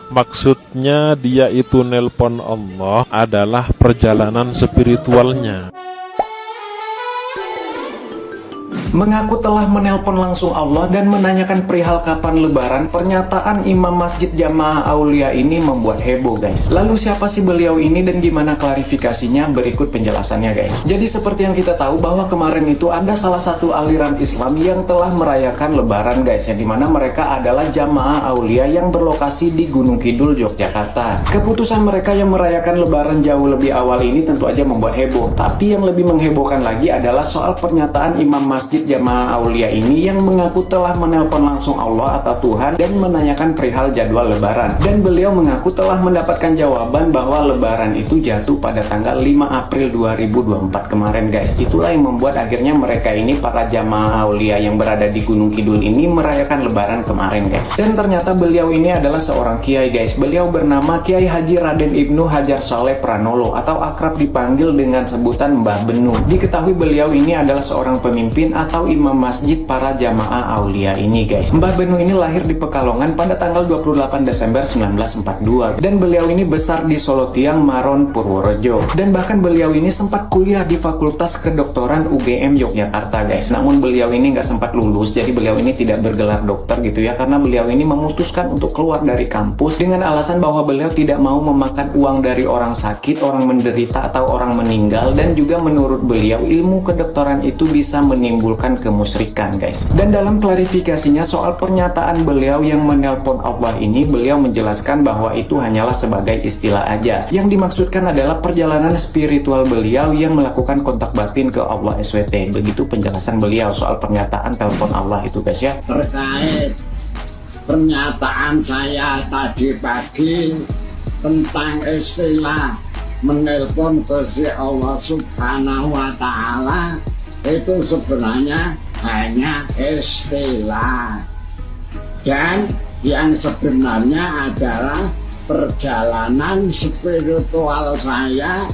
Maksudnya dia itu nelpon Allah adalah perjalanan spiritualnya. Mengaku telah menelpon langsung Allah dan menanyakan perihal kapan lebaran. Pernyataan Imam Masjid Jamaah Aulia ini membuat heboh, guys. Lalu siapa sih beliau ini dan gimana klarifikasinya? Berikut penjelasannya, guys. Jadi seperti yang kita tahu bahwa kemarin itu ada salah satu aliran Islam yang telah merayakan lebaran, guys, yang dimana mereka adalah Jamaah Aulia yang berlokasi di Gunung Kidul, Yogyakarta. Keputusan mereka yang merayakan lebaran jauh lebih awal ini tentu aja membuat heboh. Tapi yang lebih menghebohkan lagi adalah soal pernyataan Imam Masjid Jamaah Aulia ini yang mengaku telah menelpon langsung Allah atau Tuhan dan menanyakan perihal jadwal lebaran. Dan beliau mengaku telah mendapatkan jawaban bahwa lebaran itu jatuh pada tanggal 5 April 2024 kemarin, guys. Itulah yang membuat akhirnya mereka ini, para Jamaah Aulia yang berada di Gunung Kidul ini, merayakan lebaran kemarin, guys. Dan ternyata beliau ini adalah seorang kiai, guys. Beliau bernama Kiai Haji Raden Ibnu Hajar Saleh Pranolo atau akrab dipanggil dengan sebutan Mbah Benu. Diketahui beliau ini adalah seorang pemimpin atau imam masjid para Jamaah Aulia ini, guys. Mbah Benu ini lahir di Pekalongan pada tanggal 28 Desember 1942 dan beliau ini besar di Solo Tiang, Maron, Purworejo. Dan bahkan beliau ini sempat kuliah di Fakultas Kedokteran UGM Yogyakarta, guys. Namun beliau ini nggak sempat lulus, jadi beliau ini tidak bergelar dokter gitu ya, karena beliau ini memutuskan untuk keluar dari kampus dengan alasan bahwa beliau tidak mau memakan uang dari orang sakit, orang menderita, atau orang meninggal. Dan juga menurut beliau ilmu kedokteran itu bisa menimbulkan kemusyrikan, guys. Dan dalam klarifikasinya soal pernyataan beliau yang menelpon Allah ini, beliau menjelaskan bahwa itu hanyalah sebagai istilah aja. Yang dimaksudkan adalah perjalanan spiritual beliau yang melakukan kontak batin ke Allah SWT. Begitu penjelasan beliau soal pernyataan telepon Allah itu, guys ya. Terkait pernyataan saya tadi pagi tentang istilah menelpon Gusti Allah Subhanahu wa Ta'ala, itu sebenarnya hanya istilah, dan yang sebenarnya adalah perjalanan spiritual saya,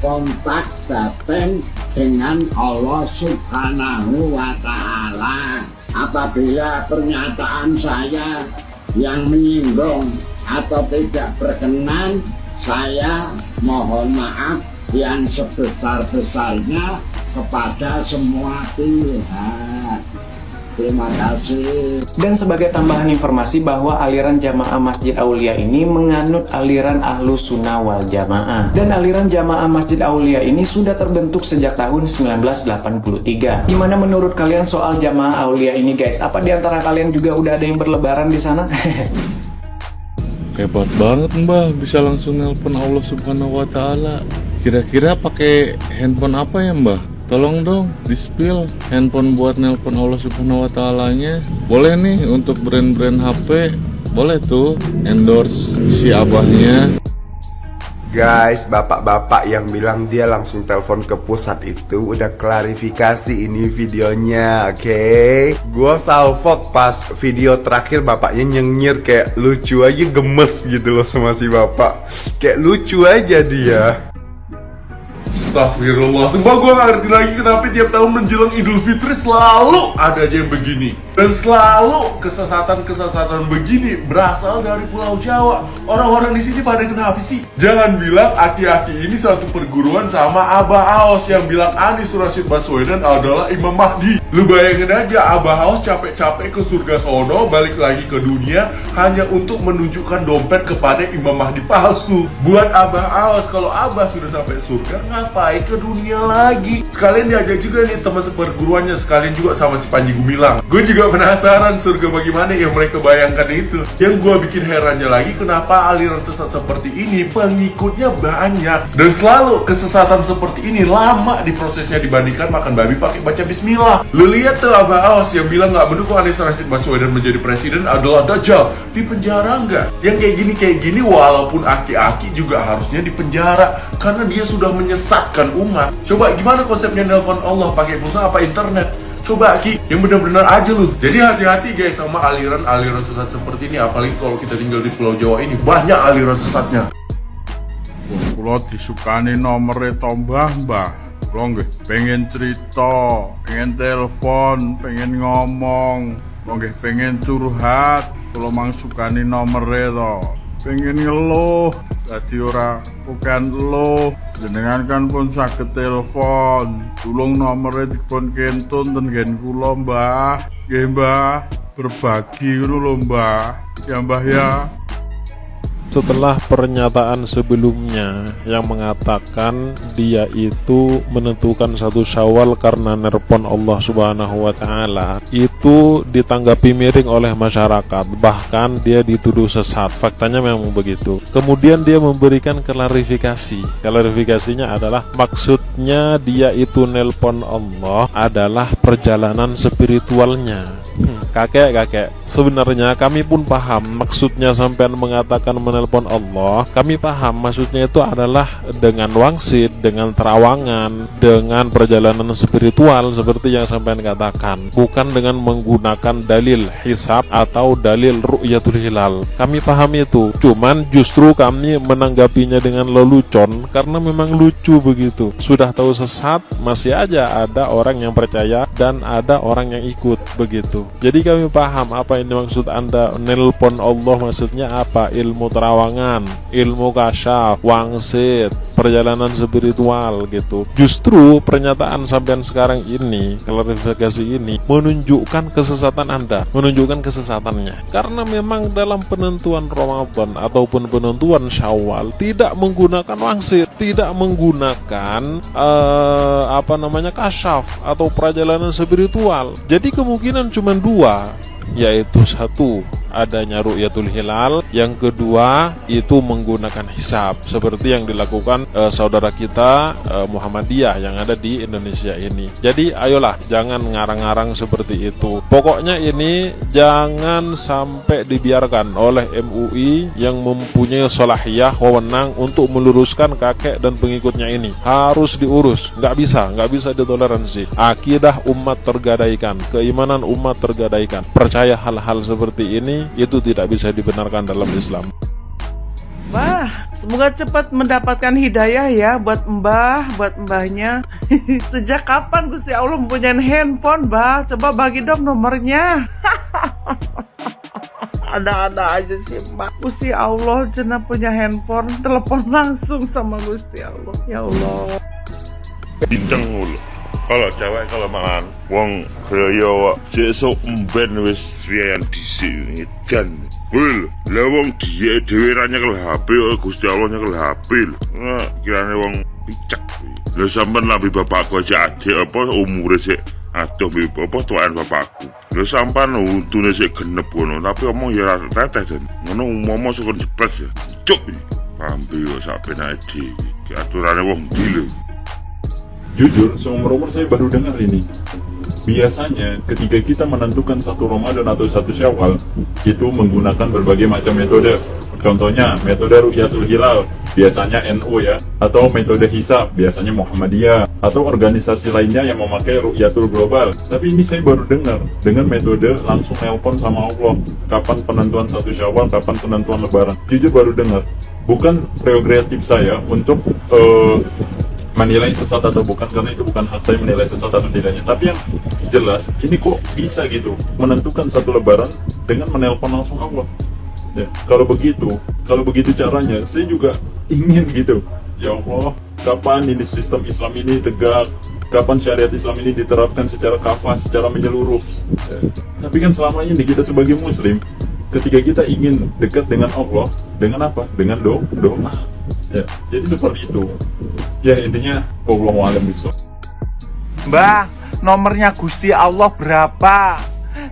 kontak batin dengan Allah Subhanahu wa Ta'ala. Apabila pernyataan saya yang menyinggung atau tidak berkenan, saya mohon maaf yang sebesar-besarnya kepada semua pihak. Terima kasih. Dan sebagai tambahan informasi bahwa aliran Jamaah Masjid Aulia ini menganut aliran Ahlus Sunnah wal Jamaah. Dan aliran Jamaah Masjid Aulia ini sudah terbentuk sejak tahun 1983. Gimana menurut kalian soal Jamaah Aulia ini, guys? Apa di antara kalian juga udah ada yang berlebaran di sana? Hebat banget Mbah, bisa langsung nelpon Allah Subhanahu wa Ta'ala. Kira-kira pakai handphone apa ya Mbah? Tolong dong di-spill handphone buat nelpon Allah Subhanahu wa Ta'alanya. Boleh nih untuk brand-brand HP, boleh tuh endorse si abahnya. Guys, bapak-bapak yang bilang dia langsung telepon ke pusat itu udah klarifikasi ini videonya, oke? Gua salvok pas video terakhir bapaknya nyengir kayak lucu aja, gemes gitu loh sama si bapak. Kayak lucu aja dia. Astagfirullah, sumpah gue gak ngerti lagi kenapa tiap tahun menjelang Idul Fitri selalu ada aja yang begini. Dan selalu kesesatan-kesesatan begini berasal dari Pulau Jawa. Orang-orang di sini pada kenapa sih? Jangan bilang Aki-Aki ini satu perguruan sama Abah Aos yang bilang Anies Rashid Baswedan adalah Imam Mahdi. Lu bayangin aja, Abah Aos capek-capek ke surga sono, balik lagi ke dunia hanya untuk menunjukkan dompet kepada Imam Mahdi palsu. Buat Abah Aos, kalau Abah sudah sampai surga, ngapain ke dunia lagi? Sekalian diajak juga nih teman seperguruannya, sekalian juga sama si Panji Gumilang. Gue juga penasaran surga bagaimana yang mereka bayangkan itu. Yang gue bikin herannya lagi, kenapa aliran sesat seperti ini pengikutnya banyak dan selalu kesesatan seperti ini lama diprosesnya dibandingkan makan babi pakai baca bismillah. Lu lihat tuh Abah Aos yang bilang nggak mendukung Anies Rashid Baswedan menjadi presiden adalah dajjal, di penjara nggak? Yang kayak gini walaupun Aki-Aki juga harusnya di penjara karena dia sudah menyesatkan umat. Coba gimana konsepnya nelpon Allah, pakai pulsa apa internet? Coba Ki, yang benar-benar aja lu. Jadi hati-hati guys sama aliran-aliran sesat seperti ini. Apalagi kalau kita tinggal di Pulau Jawa ini, banyak aliran sesatnya. Kulo disukani nomere tombah mbah. Kulo nggih pengen cerita, pengen telepon, pengen ngomong, kulo nggih pengen curhat. Kulo mang sukani nomere to. pengen ngeluh dadi ora bukan eluh, jenengan kan pun saged telepon, tulung nomere dipun kentun ten nggen kula Mbah. Nggih Mbah, berbagi ngono lho Mbah. Ya Mbah ya. Setelah pernyataan sebelumnya yang mengatakan dia itu menentukan 1 Syawal karena nerpon Allah Subhanahu wa Ta'ala, itu ditanggapi miring oleh masyarakat, bahkan dia dituduh sesat. Faktanya memang begitu. Kemudian dia memberikan klarifikasi. Klarifikasinya adalah maksudnya dia itu nelpon Allah adalah perjalanan spiritualnya. Kakek, sebenarnya kami pun paham maksudnya sampean mengatakan menelpon Allah. Kami paham maksudnya itu adalah dengan wangsit, dengan terawangan, dengan perjalanan spiritual seperti yang sampean katakan, bukan dengan menggunakan dalil hisab atau dalil ru'yatul hilal. Kami paham itu, cuman justru kami menanggapinya dengan lelucon karena memang lucu begitu. Sudah tahu sesat, masih aja ada orang yang percaya dan ada orang yang ikut begitu. Jadi kami paham apa ini maksud Anda nelpon Allah, maksudnya apa? Ilmu terawangan, ilmu kasyaf, wangsit, perjalanan spiritual gitu. Justru pernyataan sampean sekarang ini, klarifikasi ini menunjukkan kesesatan Anda, menunjukkan kesesatannya. Karena memang dalam penentuan Ramadan ataupun penentuan Syawal tidak menggunakan wangsit, tidak menggunakan kasyaf atau perjalanan spiritual. Jadi kemungkinan cuma 2, yaitu 1 adanya ru'yatul hilal, yang kedua itu menggunakan hisab seperti yang dilakukan saudara kita Muhammadiyah yang ada di Indonesia ini. Jadi ayolah jangan ngarang-ngarang seperti itu. Pokoknya ini jangan sampai dibiarkan oleh MUI yang mempunyai salahiyah wewenang untuk meluruskan kakek dan pengikutnya ini. Harus diurus, nggak bisa ditoleransi. Akidah umat tergadaikan, keimanan umat tergadaikan. Percaya hal-hal seperti ini itu tidak bisa dibenarkan dalam Islam. Wah, semoga cepat mendapatkan hidayah ya buat mbahnya. Sejak kapan Gusti Allah mempunyai handphone, Mbah? Coba bagi dong nomornya. Ada-ada aja sih, Mbak. Gusti Allah jenah punya handphone, telepon langsung sama Gusti Allah. Ya Allah. Bintang mulu. Kalau cewek kalau makan wong kaya sesuk emben wis riyan dhisik edan. Wil, lah wong dia dhewe ra nyekel HP Gusti Allah nyekel HP. Nah, kirane wong picek kuwi. Lah sampean nabi bapakku aja adik apa umure sik adoh mbek apa tuan bapakku. Lah sampean untune sik genep ngono, tapi omong ya teteh den. Ngono umomo sukun jepres ya. Cuk. Ambil sak penake dhewe. Ki aturane wong ndi lho. Jujur, seumur-umur saya baru dengar ini. Biasanya ketika kita menentukan 1 Ramadan atau 1 Syawal, itu menggunakan berbagai macam metode. Contohnya metode Ru'yatul Hilal, biasanya NU ya, atau metode hisab, biasanya Muhammadiyah, atau organisasi lainnya yang memakai Ru'yatul Global. Tapi ini saya baru dengar dengan metode langsung nelpon sama Allah. Kapan penentuan 1 Syawal, kapan penentuan Lebaran. Jujur baru dengar. Bukan prerogatif saya untuk menilai sesat atau bukan, karena itu bukan hak saya menilai sesat atau tidaknya. Tapi yang jelas ini kok bisa gitu menentukan 1 Lebaran dengan menelpon langsung Allah ya. Kalau begitu caranya, saya juga ingin gitu. Ya Allah, kapan ini sistem Islam ini tegak, kapan syariat Islam ini diterapkan secara kafah, secara menyeluruh ya. Tapi kan selama ini kita sebagai muslim, ketika kita ingin dekat dengan Allah, dengan apa? Dengan doa ya. Jadi seperti itu ya, intinya Allahu a'lam bishawab. Mbah, nomornya Gusti Allah berapa?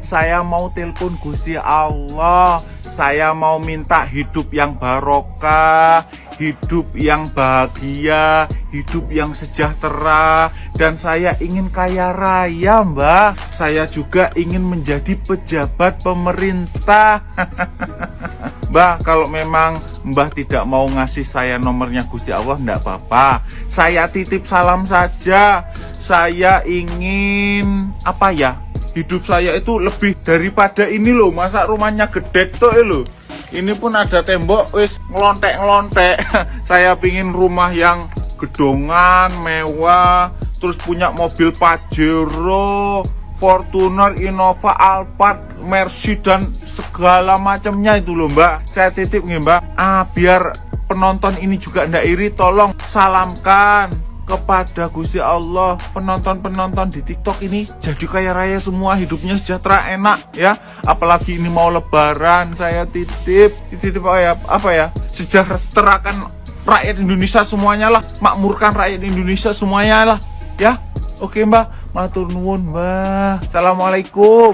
Saya mau telepon Gusti Allah. Saya mau minta hidup yang barokah, hidup yang bahagia, hidup yang sejahtera, dan saya ingin kaya raya, Mbah. Saya juga ingin menjadi pejabat pemerintah. Mbah, kalau memang Mbah tidak mau ngasih saya nomornya Gusti Allah, enggak apa-apa. Saya titip salam saja. Saya ingin apa ya? Hidup saya itu lebih daripada ini loh. Masa rumahnya gede tuh loh. Ini pun ada tembok wis ngelontek-ngelontek. Saya pingin rumah yang gedongan, mewah, terus punya mobil Pajero, Fortuner, Innova, Alphard, Mercy dan segala macamnya itu loh Mbak. Saya titip nih Mbak. Biar penonton ini juga ndak iri, tolong salamkan kepada Gusti Allah, penonton-penonton di TikTok ini jadi kaya raya semua, hidupnya sejahtera, enak ya. Apalagi ini mau lebaran, saya titip apa ya, sejahterakan rakyat Indonesia semuanya lah, makmurkan rakyat Indonesia semuanya lah ya. Oke Mbak, matur nuwun Mbak. Assalamualaikum.